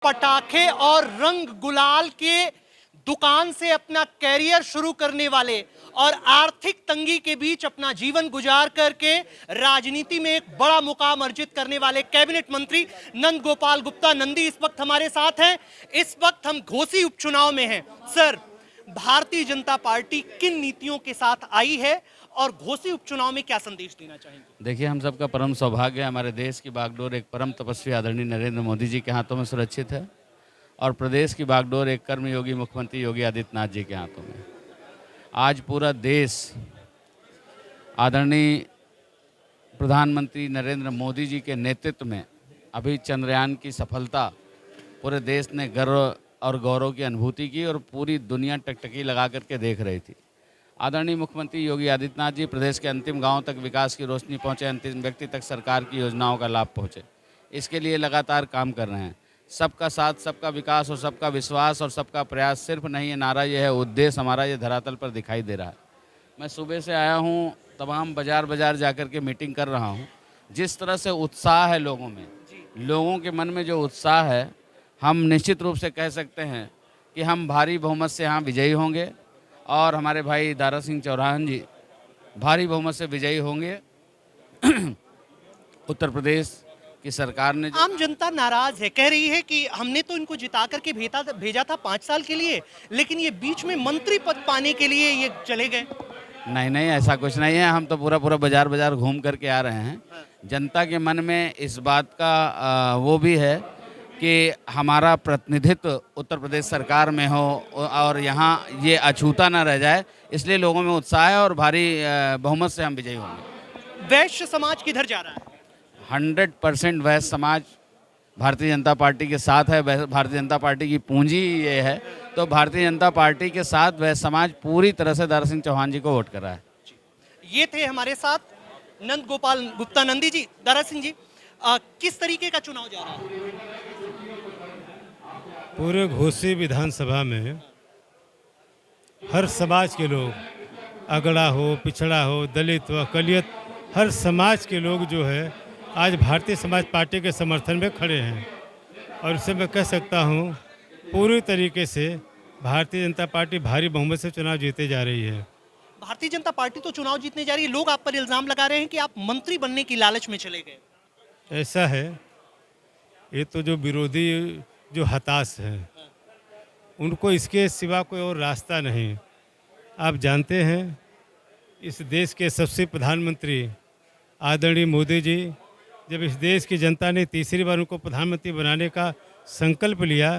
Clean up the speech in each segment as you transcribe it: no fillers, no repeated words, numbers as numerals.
पटाखे और रंग गुलाल के दुकान से अपना कैरियर शुरू करने वाले और आर्थिक तंगी के बीच अपना जीवन गुजार करके राजनीति में एक बड़ा मुकाम अर्जित करने वाले कैबिनेट मंत्री नंद गोपाल गुप्ता नंदी इस वक्त हमारे साथ हैं। इस वक्त हम घोसी उपचुनाव में हैं। सर, भारतीय जनता पार्टी किन नीतियों के साथ आई है और घोसी उपचुनाव में क्या संदेश देना चाहेंगे? देखिए, हम सबका परम सौभाग्य है, हमारे देश की बागडोर एक परम तपस्वी आदरणीय नरेंद्र मोदी जी के हाथों में सुरक्षित है और प्रदेश की बागडोर एक कर्मयोगी मुख्यमंत्री योगी आदित्यनाथ जी के हाथों में। आज पूरा देश आदरणीय प्रधानमंत्री नरेंद्र मोदी जी के नेतृत्व में अभी चंद्रयान की सफलता पूरे देश ने गर्व और गौरव की अनुभूति की और पूरी दुनिया टकटकी लगा करके देख रही थी। आदरणीय मुख्यमंत्री योगी आदित्यनाथ जी प्रदेश के अंतिम गांव तक विकास की रोशनी पहुंचे, अंतिम व्यक्ति तक सरकार की योजनाओं का लाभ पहुंचे, इसके लिए लगातार काम कर रहे हैं। सबका साथ, सबका विकास और सबका विश्वास और सबका प्रयास सिर्फ नहीं है नारा, यह है उद्देश्य हमारा, ये धरातल पर दिखाई दे रहा है। मैं सुबह से आया हूँ, तमाम बाज़ार जा कर के मीटिंग कर रहा हूँ। जिस तरह से उत्साह है लोगों में, लोगों के मन में जो उत्साह है, हम निश्चित रूप से कह सकते हैं कि हम भारी बहुमत से यहाँ विजयी होंगे और हमारे भाई दारा सिंह चौहान जी भारी बहुमत से विजयी होंगे। उत्तर प्रदेश की सरकार ने आम जनता नाराज है, कह रही है कि हमने तो इनको जिता करके भेजा था 5 साल के लिए, लेकिन ये बीच में मंत्री पद पाने के लिए ये चले गए। नहीं, ऐसा कुछ नहीं है। हम तो पूरा बाजार घूम करके आ रहे हैं। जनता के मन में इस बात का वो भी है कि हमारा प्रतिनिधित्व उत्तर प्रदेश सरकार में हो और यहाँ ये अछूता ना रह जाए, इसलिए लोगों में उत्साह है और भारी बहुमत से हम विजयी होंगे। वैश्य समाज किधर जा रहा है? 100% वैश्य समाज भारतीय जनता पार्टी के साथ है। भारतीय जनता पार्टी की पूंजी ये है, तो भारतीय जनता पार्टी के साथ वैश्य समाज पूरी तरह से दारा सिंह चौहान जी को वोट कर रहा है। ये थे हमारे साथ नंद गोपाल गुप्ता नंदी जी। दारा सिंह जी, किस तरीके का चुनाव जा रहा है? पूरे घोसी विधानसभा में हर समाज के लोग, अगड़ा हो, पिछड़ा हो, दलित व अकलियत, हर समाज के लोग जो है आज भारतीय समाज पार्टी के समर्थन में खड़े हैं। और इससे मैं कह सकता हूँ पूरी तरीके से भारतीय जनता पार्टी भारी बहुमत से चुनाव जीते जा रही है। भारतीय जनता पार्टी तो चुनाव जीतने जा रही है। लोग आप पर इल्जाम लगा रहे हैं कि आप मंत्री बनने की लालच में चले गए। ऐसा है, ये तो जो विरोधी जो हताश हैं उनको इसके सिवा कोई और रास्ता नहीं। आप जानते हैं, इस देश के सबसे प्रधानमंत्री आदरणीय मोदी जी, जब इस देश की जनता ने तीसरी बार उनको प्रधानमंत्री बनाने का संकल्प लिया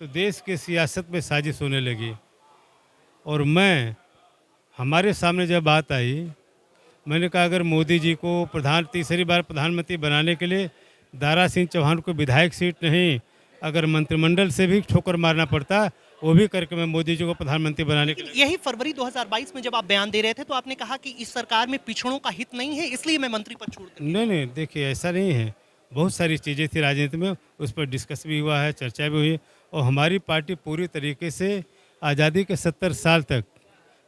तो देश की सियासत में साजिश होने लगी। और हमारे सामने जब बात आई, मैंने कहा अगर मोदी जी को तीसरी बार प्रधानमंत्री बनाने के लिए दारा सिंह चौहान को विधायक सीट नहीं, अगर मंत्रिमंडल से भी ठोकर मारना पड़ता वो भी करके मैं मोदी जी को प्रधानमंत्री बनाने के लिए। यही फरवरी 2022 में जब आप बयान दे रहे थे तो आपने कहा कि इस सरकार में पिछड़ों का हित नहीं है, इसलिए मैं मंत्री पद छोड़ दूं। नहीं, देखिए ऐसा नहीं है। बहुत सारी चीज़ें थी राजनीति में, उस पर डिस्कस भी हुआ है, चर्चा भी हुई है। और हमारी पार्टी पूरी तरीके से आज़ादी के 70 साल तक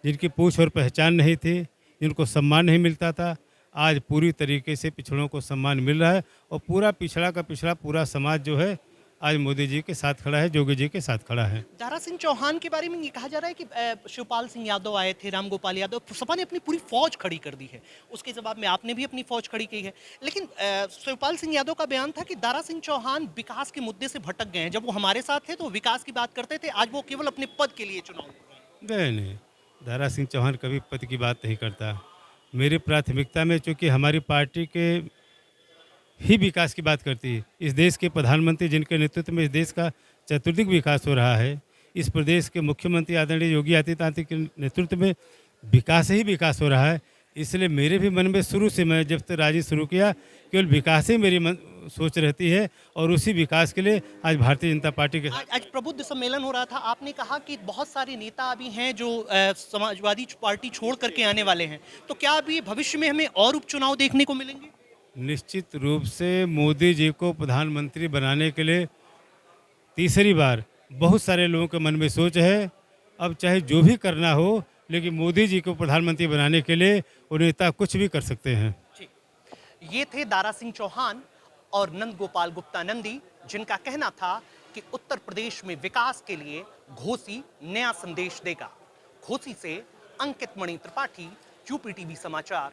जिनकी पूछ और पहचान नहीं थी, जिनको सम्मान नहीं मिलता था, आज पूरी तरीके से पिछड़ों को सम्मान मिल रहा है। और पूरा पिछड़ा का पिछड़ा पूरा समाज जो है आज मोदी जी के साथ खड़ा है, योगी जी के साथ खड़ा है। दारा सिंह चौहान के बारे में ये कहा जा रहा है कि शिवपाल सिंह यादव आए थे, राम गोपाल यादव, सपा ने अपनी पूरी फौज खड़ी कर दी है। उसके जवाब में आपने भी अपनी फौज खड़ी की है। लेकिन शिवपाल सिंह यादव का बयान था कि दारा सिंह चौहान विकास के मुद्दे से भटक गए हैं। जब वो हमारे साथ थे तो विकास की बात करते थे, आज वो केवल अपने पद के लिए चुनाव लड़ रहे हैं। नहीं, दारा सिंह चौहान कभी पद की बात नहीं करता। मेरी प्राथमिकता में चूँकि हमारी पार्टी के ही विकास की बात करती है। इस देश के प्रधानमंत्री जिनके नेतृत्व में इस देश का चतुर्दिक विकास हो रहा है, इस प्रदेश के मुख्यमंत्री आदरणीय योगी आदित्यनाथ के नेतृत्व में विकास ही विकास हो रहा है। इसलिए मेरे भी मन में शुरू से, मैं जब तक राजनीति शुरू किया, केवल विकास ही मेरी सोच रहती है और उसी विकास के लिए आज भारतीय जनता पार्टी के आज प्रबुद्ध सम्मेलन हो रहा था। आपने कहा कि बहुत सारे नेता अभी हैं जो समाजवादी पार्टी छोड़ करके आने वाले हैं, तो क्या अभी भविष्य में हमें और उपचुनाव देखने को मिलेंगे? निश्चित रूप से मोदी जी को प्रधानमंत्री बनाने के लिए तीसरी बार बहुत सारे लोगों के मन में सोच है। अब चाहे जो भी करना हो, लेकिन मोदी जी को प्रधानमंत्री बनाने के लिए वो नेता कुछ भी कर सकते हैं। ये थे दारा सिंह चौहान और नंद गोपाल गुप्ता नंदी, जिनका कहना था कि उत्तर प्रदेश में विकास के लिए घोसी नया संदेश देगा। घोसी से अंकित मणि त्रिपाठी, यूपी टीवी समाचार।